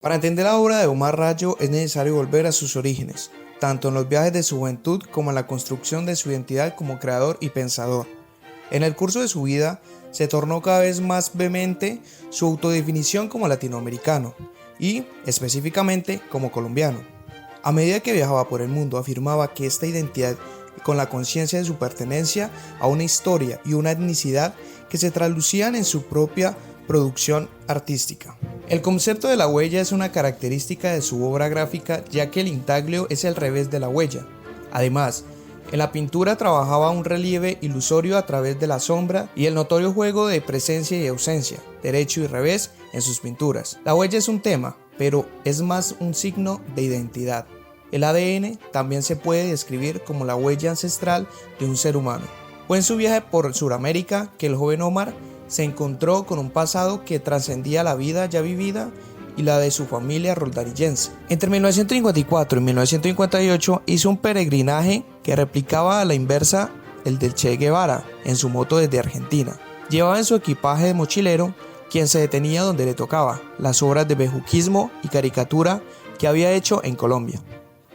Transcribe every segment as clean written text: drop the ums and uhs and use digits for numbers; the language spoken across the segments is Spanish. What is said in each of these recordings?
Para entender la obra de Omar Rayo es necesario volver a sus orígenes, tanto en los viajes de su juventud como en la construcción de su identidad como creador y pensador. En el curso de su vida se tornó cada vez más vehemente su autodefinición como latinoamericano y, específicamente, como colombiano. A medida que viajaba por el mundo afirmaba que esta identidad, con la conciencia de su pertenencia a una historia y una etnicidad que se traducían en su propia producción artística. El concepto de la huella es una característica de su obra gráfica, ya que el intaglio es el revés de la huella. Además, en la pintura trabajaba un relieve ilusorio a través de la sombra y el notorio juego de presencia y ausencia, derecho y revés en sus pinturas. La huella es un tema, pero es más un signo de identidad. El ADN también se puede describir como la huella ancestral de un ser humano. Fue en su viaje por Sudamérica que el joven Omar se encontró con un pasado que trascendía la vida ya vivida y la de su familia roldarillense. Entre 1954 y 1958 hizo un peregrinaje que replicaba a la inversa el del Che Guevara en su moto desde Argentina. Llevaba en su equipaje de mochilero, quien se detenía donde le tocaba, las obras de bejuquismo y caricatura que había hecho en Colombia.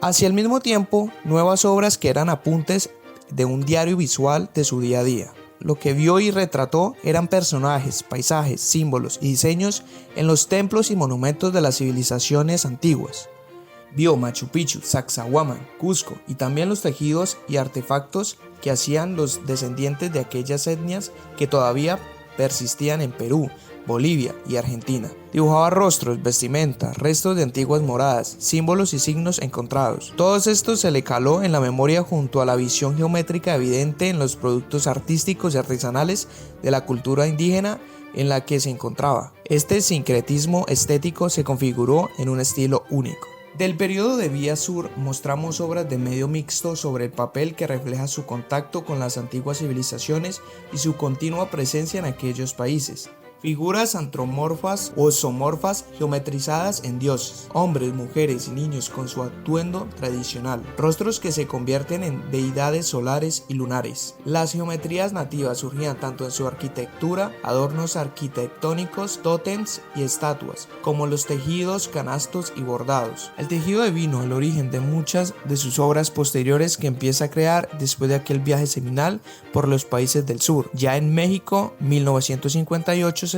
Hacia el mismo tiempo, nuevas obras que eran apuntes de un diario visual de su día a día. Lo que vio y retrató eran personajes, paisajes, símbolos y diseños en los templos y monumentos de las civilizaciones antiguas. Vio Machu Picchu, Sacsayhuamán, Cusco y también los tejidos y artefactos que hacían los descendientes de aquellas etnias que todavía persistían en Perú, Bolivia y Argentina. Dibujaba rostros, vestimentas, restos de antiguas moradas, símbolos y signos encontrados. Todo esto se le caló en la memoria junto a la visión geométrica evidente en los productos artísticos y artesanales de la cultura indígena en la que se encontraba. Este sincretismo estético se configuró en un estilo único. Del periodo de Vía Sur mostramos obras de medio mixto sobre el papel que refleja su contacto con las antiguas civilizaciones y su continua presencia en aquellos países. Figuras antropomorfas o zoomorfas geometrizadas en dioses, hombres, mujeres y niños con su atuendo tradicional, rostros que se convierten en deidades solares y lunares. Las geometrías nativas surgían tanto en su arquitectura, adornos arquitectónicos, tótems y estatuas, como los tejidos, canastos y bordados. El tejido devino el origen de muchas de sus obras posteriores que empieza a crear después de aquel viaje seminal por los países del sur, ya en México 1958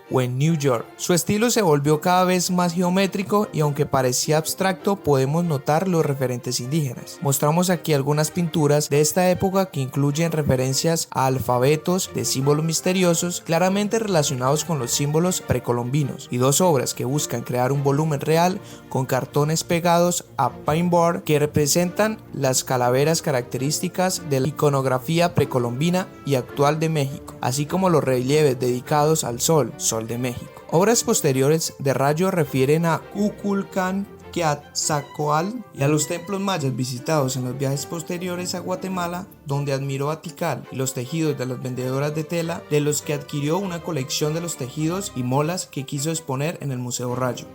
o en New York. Su estilo se volvió cada vez más geométrico y aunque parecía abstracto podemos notar los referentes indígenas. Mostramos aquí algunas pinturas de esta época que incluyen referencias a alfabetos de símbolos misteriosos claramente relacionados con los símbolos precolombinos y dos obras que buscan crear un volumen real con cartones pegados a paintboard que representan las calaveras características de la iconografía precolombina y actual de México, así como los relieves dedicados al sol de México. Obras posteriores de Rayo refieren a Kukulcán, Quetzalcóatl y a los templos mayas visitados en los viajes posteriores a Guatemala, donde admiró a Tikal y los tejidos de las vendedoras de tela, de los que adquirió una colección de los tejidos y molas que quiso exponer en el Museo Rayo.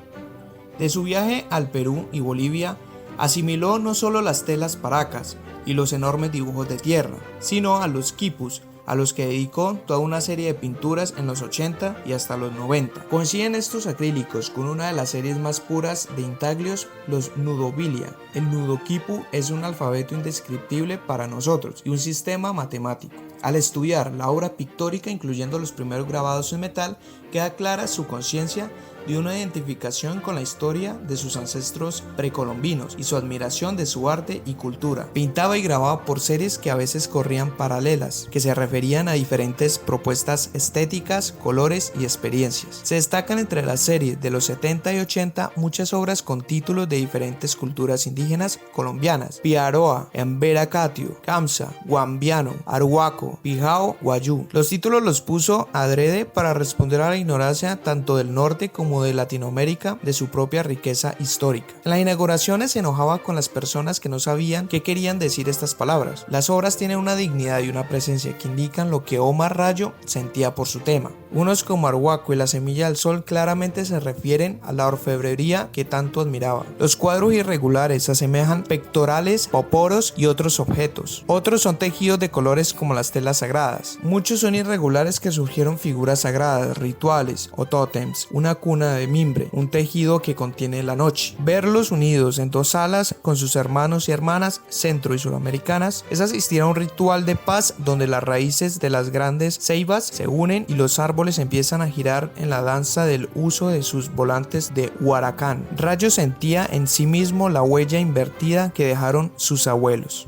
De su viaje al Perú y Bolivia, asimiló no solo las telas paracas y los enormes dibujos de tierra, sino a los quipus, a los que dedicó toda una serie de pinturas en los 80 y hasta los 90. Coinciden estos acrílicos con una de las series más puras de intaglios, los nudobilia. El nudoquipu es un alfabeto indescriptible para nosotros y un sistema matemático. Al estudiar la obra pictórica, incluyendo los primeros grabados en metal, queda clara su conciencia de una identificación con la historia de sus ancestros precolombinos y su admiración de su arte y cultura. Pintaba y grababa por series que a veces corrían paralelas, que se referían a diferentes propuestas estéticas, colores y experiencias. Se destacan entre las series de los 70 y 80 muchas obras con títulos de diferentes culturas indígenas colombianas: Piaroa, Emberacatio, Kamsa, Guambiano, Arhuaco, Pijao, Guayú. Los títulos los puso adrede para responder a la ignorancia tanto del norte como de Latinoamérica de su propia riqueza histórica. En las inauguraciones se enojaba con las personas que no sabían qué querían decir estas palabras. Las obras tienen una dignidad y una presencia que indican lo que Omar Rayo sentía por su tema. Unos como Arhuaco y la semilla del sol claramente se refieren a la orfebrería que tanto admiraba. Los cuadros irregulares asemejan pectorales, poporos y otros objetos. Otros son tejidos de colores como las telas sagradas. Muchos son irregulares que surgieron figuras sagradas, rituales o tótems, una cuna cuna de mimbre, un tejido que contiene la noche. Verlos unidos en dos salas con sus hermanos y hermanas centro y suramericanas es asistir a un ritual de paz donde las raíces de las grandes ceibas se unen y los árboles empiezan a girar en la danza del uso de sus volantes de Huaracán. Rayo sentía en sí mismo la huella invertida que dejaron sus abuelos.